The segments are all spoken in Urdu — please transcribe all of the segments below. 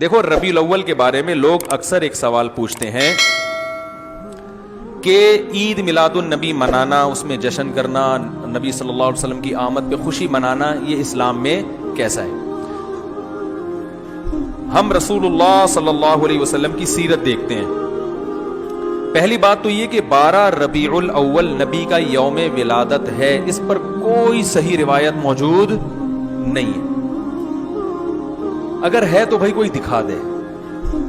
دیکھو ربیع الاول کے بارے میں لوگ اکثر ایک سوال پوچھتے ہیں کہ عید میلاد النبی منانا، اس میں جشن کرنا، نبی صلی اللہ علیہ وسلم کی آمد پہ خوشی منانا، یہ اسلام میں کیسا ہے؟ ہم رسول اللہ صلی اللہ علیہ وسلم کی سیرت دیکھتے ہیں. پہلی بات تو یہ کہ 12 ربیع الاول نبی کا یوم ولادت ہے، اس پر کوئی صحیح روایت موجود نہیں ہے. اگر ہے تو بھائی کوئی دکھا دے،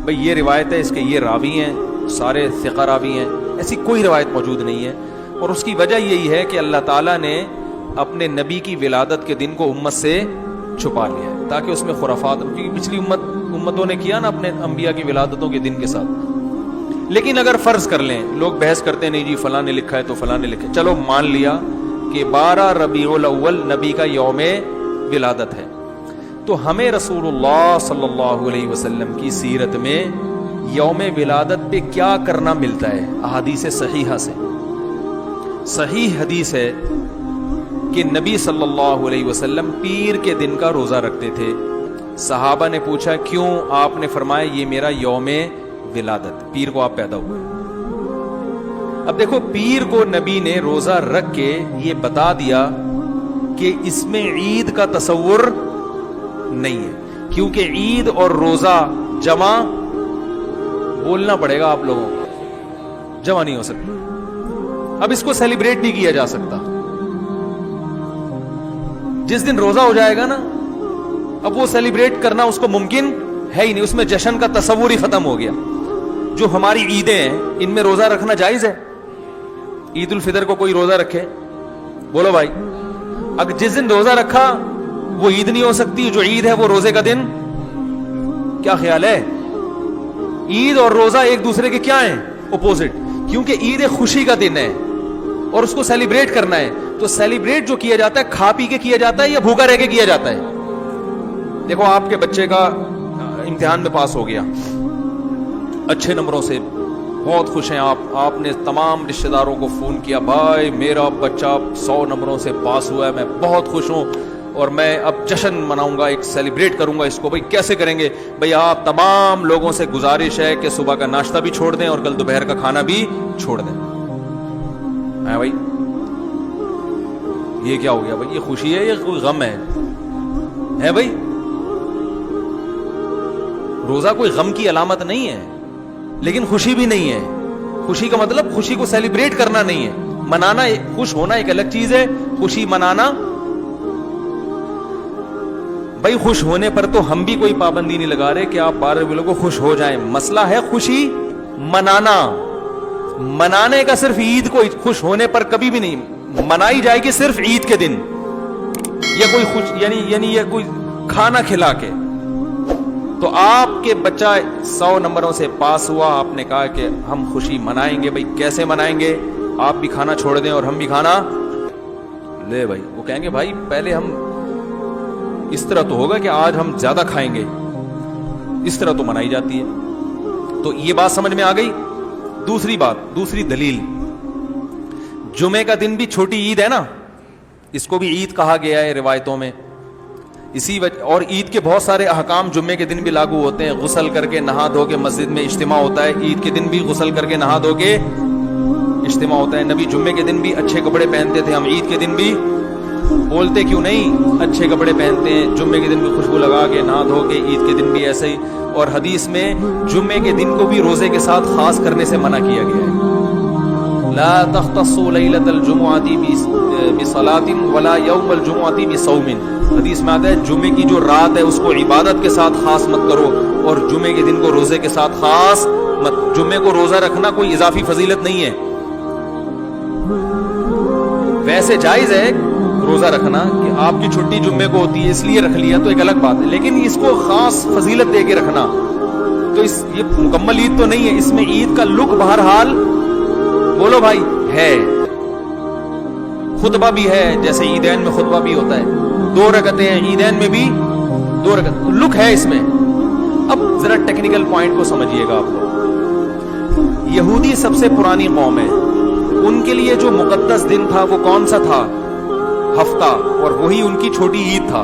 بھائی یہ روایت ہے، اس کے یہ راوی ہیں، سارے ثقہ راوی ہیں. ایسی کوئی روایت موجود نہیں ہے، اور اس کی وجہ یہی ہے کہ اللہ تعالیٰ نے اپنے نبی کی ولادت کے دن کو امت سے چھپا لیا ہے تاکہ اس میں خرافات، کیونکہ پچھلی امتوں نے کیا نا اپنے انبیاء کی ولادتوں کے دن کے ساتھ. لیکن اگر فرض کر لیں، لوگ بحث کرتے نہیں جی فلاں نے لکھا ہے تو فلاں نے لکھا ہے، چلو مان لیا کہ 12 ربیع الاول نبی کا یوم ولادت ہے، تو ہمیں رسول اللہ صلی اللہ علیہ وسلم کی سیرت میں یوم ولادت پہ کیا کرنا ملتا ہے؟ احادیث صحیحہ سے صحیح حدیث ہے کہ نبی صلی اللہ علیہ وسلم پیر کے دن کا روزہ رکھتے تھے. صحابہ نے پوچھا کیوں؟ آپ نے فرمایا یہ میرا یوم ولادت، پیر کو آپ پیدا ہوئے. اب دیکھو پیر کو نبی نے روزہ رکھ کے یہ بتا دیا کہ اس میں عید کا تصور نہیں ہے، کیونکہ عید اور روزہ جمع بولنا پڑے گا آپ لوگوں کو، جمع نہیں ہو سکتی. اب اس کو سیلیبریٹ نہیں کیا جا سکتا. جس دن روزہ ہو جائے گا نا، اب وہ سیلیبریٹ کرنا اس کو ممکن ہے ہی نہیں، اس میں جشن کا تصور ہی ختم ہو گیا. جو ہماری عیدیں ہیں ان میں روزہ رکھنا جائز ہے. عید الفطر کو کوئی روزہ رکھے؟ بولو بھائی. اگر جس دن روزہ رکھا وہ عید نہیں ہو سکتی، جو عید ہے وہ روزے کا دن. کیا خیال ہے؟ عید اور روزہ ایک دوسرے کے کیا ہیں؟ اپوزٹ. کیونکہ عید ایک خوشی کا دن ہے اور اس کو سیلیبریٹ کرنا ہے. تو سیلیبریٹ جو کیا جاتا ہے کھا پی کے کیا جاتا ہے یا بھوکا رہ کے کیا جاتا ہے؟ دیکھو آپ کے بچے کا امتحان میں پاس ہو گیا اچھے نمبروں سے، بہت خوش ہیں آپ نے تمام رشتہ داروں کو فون کیا، بھائی میرا بچہ 100 نمبروں سے پاس ہوا ہے، میں بہت خوش ہوں اور میں اب جشن مناؤں گا، ایک سیلیبریٹ کروں گا اس کو. بھائی کیسے کریں گے؟ بھائی آپ تمام لوگوں سے گزارش ہے کہ صبح کا ناشتہ بھی چھوڑ دیں اور کل دوپہر کا کھانا بھی چھوڑ دیں. ہاں بھائی یہ کیا ہو گیا؟ بھائی یہ خوشی ہے یا کوئی غم ہے بھائی؟ روزہ کوئی غم کی علامت نہیں ہے، لیکن خوشی بھی نہیں ہے. خوشی کا مطلب خوشی کو سیلیبریٹ کرنا نہیں ہے، منانا. خوش ہونا ایک الگ چیز ہے، خوشی منانا. بھائی خوش ہونے پر تو ہم بھی کوئی پابندی نہیں لگا رہے کہ آپ 12 ربیع کو خوش ہو جائیں. مسئلہ ہے خوشی منانا. منانے کا صرف عید کو خوش ہونے پر کبھی بھی نہیں منائی جائے گی، صرف عید کے دن یا کوئی خوش یعنی یہ کوئی کھانا کھلا کے. تو آپ کے بچہ 100 نمبروں سے پاس ہوا، آپ نے کہا کہ ہم خوشی منائیں گے. بھائی کیسے منائیں گے؟ آپ بھی کھانا چھوڑ دیں اور ہم بھی کھانا لے. بھائی وہ کہیں گے بھائی پہلے ہم اس طرح تو ہوگا کہ آج ہم زیادہ کھائیں گے، اس طرح تو منائی جاتی ہے. تو یہ بات سمجھ میں آ گئی. دوسری بات، دوسری دلیل، جمعے کا دن بھی چھوٹی عید ہے نا، اس کو بھی عید کہا گیا ہے روایتوں میں. اسی وجہ اور عید کے بہت سارے احکام جمعے کے دن بھی لاگو ہوتے ہیں. غسل کر کے نہا دھو کے مسجد میں اجتماع ہوتا ہے، عید کے دن بھی غسل کر کے نہا دھو کے اجتماع ہوتا ہے. نبی جمعے کے دن بھی اچھے کپڑے پہنتے تھے، ہم عید کے دن بھی بولتے کیوں نہیں اچھے کپڑے پہنتے ہیں، جمعے کے دن بھی خوشبو لگا کے نہا دھو کے، عید کے دن بھی ایسے ہی. اور حدیث میں جمعے کے دن کو بھی روزے کے ساتھ خاص کرنے سے منع کیا گیا ہے. لا تختصوا ليلة الجمعة بصلاة ولا يوم الجمعة بصوم. حدیث میں آتا ہے جمعے کی جو رات ہے اس کو عبادت کے ساتھ خاص مت کرو اور جمعے کے دن کو روزے کے ساتھ خاص مت. جمعے کو روزہ رکھنا کوئی اضافی فضیلت نہیں ہے. ویسے جائز ہے روزہ رکھنا کہ آپ کی چھٹی جمعے کو ہوتی ہے اس لیے رکھ لیا تو ایک الگ بات ہے، لیکن اس کو خاص فضیلت دے کے رکھنا تو یہ مکمل عید تو نہیں ہے. اس میں عید کا لک بہرحال بولو بھائی ہے. خطبہ بھی ہے، جیسے عیدین میں خطبہ بھی ہوتا ہے، 2 رکعتیں ہیں عیدین میں بھی 2 رکعت، لک ہے اس میں. اب ذرا ٹیکنیکل پوائنٹ کو سمجھیے گا آپ لوگ. یہودی سب سے پرانی قوم ہے، ان کے لیے جو مقدس دن تھا وہ کون سا تھا؟ ہفتہ، اور وہی ان کی چھوٹی عید تھا.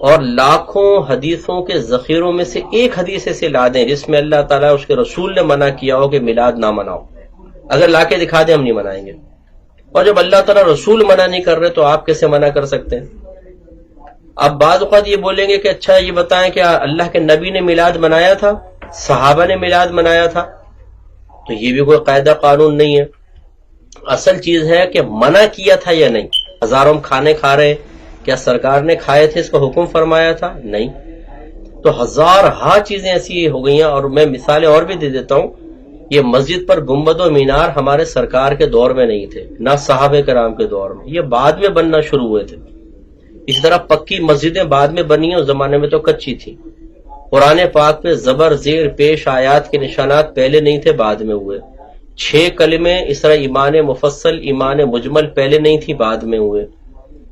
اور لاکھوں حدیثوں کے ذخیروں میں سے ایک حدیث ایسے لا دیں جس میں اللہ تعالیٰ اس کے رسول نے منع کیا ہو کہ میلاد نہ مناؤ، اگر لا کے دکھا دیں ہم نہیں منائیں گے. اور جب اللہ تعالیٰ رسول منع نہیں کر رہے تو آپ کیسے منع کر سکتے ہیں؟ اب بعض اوقات یہ بولیں گے کہ اچھا یہ بتائیں کہ اللہ کے نبی نے میلاد منایا تھا، صحابہ نے میلاد منایا تھا؟ تو یہ بھی کوئی قاعدہ قانون نہیں ہے. اصل چیز ہے کہ منع کیا تھا یا نہیں. ہزاروں کھانے کھا رہے، کیا سرکار نے کھائے تھے، اس کا حکم فرمایا تھا؟ نہیں. تو ہزارہا چیزیں ایسی ہو گئی ہیں. اور میں مثالیں اور بھی دے دیتا ہوں. یہ مسجد پر گنبد و مینار ہمارے سرکار کے دور میں نہیں تھے، نہ صحابہ کرام کے دور میں، یہ بعد میں بننا شروع ہوئے تھے. اسی طرح پکی مسجدیں بعد میں بنی، اس زمانے میں تو کچی تھی. قرآن پاک پہ زبر زیر پیش آیات کے نشانات پہلے نہیں تھے، بعد میں ہوئے. 6 کلمے اس طرح ایمان مفصل ایمان مجمل پہلے نہیں تھی، بعد میں ہوئے.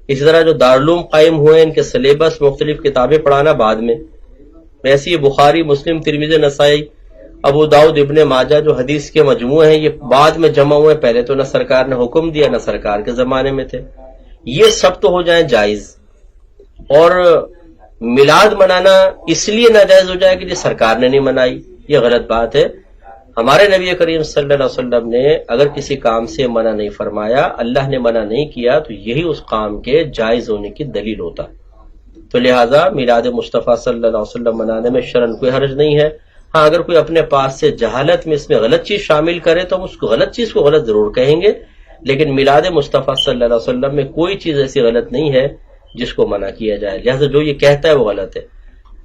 اسی طرح جو دارالعلوم قائم ہوئے ان کے سلیبس مختلف کتابیں پڑھانا بعد میں. ایسی بخاری مسلم ترمذی نسائی ابو داؤد ابن ماجہ جو حدیث کے مجموعے ہیں یہ بعد میں جمع ہوئے، پہلے تو نہ سرکار نے حکم دیا نہ سرکار کے زمانے میں تھے. یہ سب تو ہو جائیں جائز. اور میلاد منانا اس لیے ناجائز ہو جائے کہ یہ سرکار نے نہیں منائی، یہ غلط بات ہے. ہمارے نبی کریم صلی اللہ علیہ وسلم نے اگر کسی کام سے منع نہیں فرمایا، اللہ نے منع نہیں کیا، تو یہی اس کام کے جائز ہونے کی دلیل ہوتا. تو لہٰذا میلاد مصطفیٰ صلی اللہ علیہ وسلم منانے میں شرعاً کوئی حرج نہیں ہے. ہاں اگر کوئی اپنے پاس سے جہالت میں اس میں غلط چیز شامل کرے تو ہم اس کو غلط چیز کو غلط ضرور کہیں گے، لیکن میلاد مصطفیٰ صلی اللہ علیہ وسلم میں کوئی چیز ایسی غلط نہیں ہے جس کو منع کیا جائے. لہٰذا جو یہ کہتا ہے وہ غلط ہے.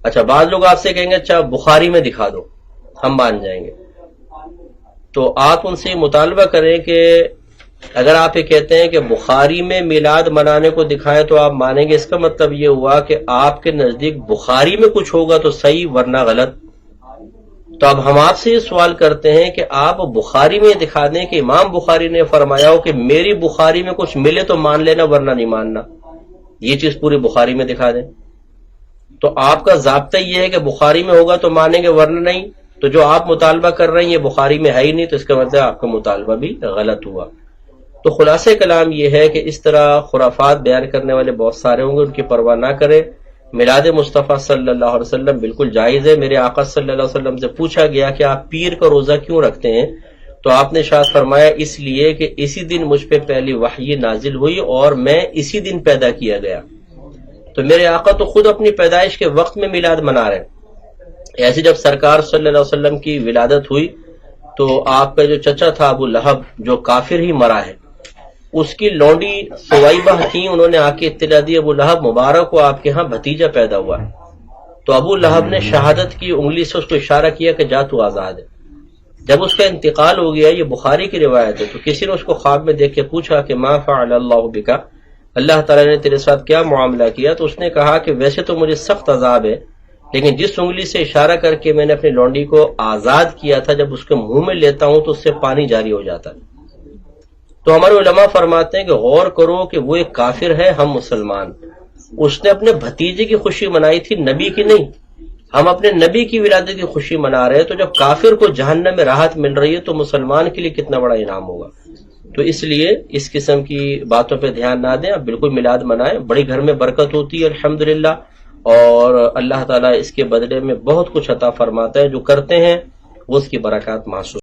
اچھا بعض لوگ آپ سے کہیں گے اچھا بخاری میں دکھا دو، ہم مان جائیں گے. تو آپ ان سے مطالبہ کریں کہ اگر آپ یہ کہتے ہیں کہ بخاری میں میلاد منانے کو دکھائیں تو آپ مانیں گے، اس کا مطلب یہ ہوا کہ آپ کے نزدیک بخاری میں کچھ ہوگا تو صحیح ورنہ غلط. تو اب ہم آپ سے یہ سوال کرتے ہیں کہ آپ بخاری میں دکھا دیں کہ امام بخاری نے فرمایا ہو کہ میری بخاری میں کچھ ملے تو مان لینا ورنہ نہیں ماننا. یہ چیز پوری بخاری میں دکھا دیں. تو آپ کا ضابطہ یہ ہے کہ بخاری میں ہوگا تو مانیں گے ورنہ نہیں. تو جو آپ مطالبہ کر رہے ہیں یہ بخاری میں ہے ہی نہیں، تو اس کا مطلب آپ کا مطالبہ بھی غلط ہوا. تو خلاصہ کلام یہ ہے کہ اس طرح خرافات بیان کرنے والے بہت سارے ہوں گے، ان کی پرواہ نہ کریں. میلاد مصطفیٰ صلی اللہ علیہ وسلم بالکل جائز ہے. میرے آقا صلی اللہ علیہ وسلم سے پوچھا گیا کہ آپ پیر کا روزہ کیوں رکھتے ہیں، تو آپ نے ارشاد فرمایا اس لیے کہ اسی دن مجھ پہ پہلی وحی نازل ہوئی اور میں اسی دن پیدا کیا گیا. تو میرے آقا تو خود اپنی پیدائش کے وقت میں میلاد منا رہے ہیں. ایسے جب سرکار صلی اللہ علیہ وسلم کی ولادت ہوئی تو آپ کا جو چچا تھا ابو لہب جو کافر ہی مرا ہے، اس کی لونڈی سویبہ تھی، انہوں نے آ کے اطلاع دی ابو لہب مبارک کو آپ کے ہاں بھتیجا پیدا ہوا ہے. تو ابو لہب نے شہادت کی انگلی سے اس کو اشارہ کیا کہ جا تو آزاد ہے. جب اس کا انتقال ہو گیا، یہ بخاری کی روایت ہے، تو کسی نے اس کو خواب میں دیکھ کے پوچھا کہ ما فعل اللہ بکا، اللہ تعالیٰ نے تیرے ساتھ کیا معاملہ کیا؟ تو اس نے کہا کہ ویسے تو مجھے سخت عذاب ہے، لیکن جس انگلی سے اشارہ کر کے میں نے اپنی لونڈی کو آزاد کیا تھا، جب اس کے منہ میں لیتا ہوں تو اس سے پانی جاری ہو جاتا ہے. تو ہمارے علماء فرماتے ہیں کہ غور کرو کہ وہ ایک کافر ہے، ہم مسلمان. اس نے اپنے بھتیجے کی خوشی منائی تھی، نبی کی نہیں. ہم اپنے نبی کی ولادت کی خوشی منا رہے ہیں، تو جب کافر کو جہنم میں راحت مل رہی ہے تو مسلمان کے لیے کتنا بڑا انعام ہوگا. تو اس لیے اس قسم کی باتوں پہ دھیان نہ دیں، آپ بالکل میلاد منائیں. بڑی گھر میں برکت ہوتی ہے الحمدللہ، اور اللہ تعالیٰ اس کے بدلے میں بہت کچھ عطا فرماتا ہے. جو کرتے ہیں وہ اس کی برکات محسوس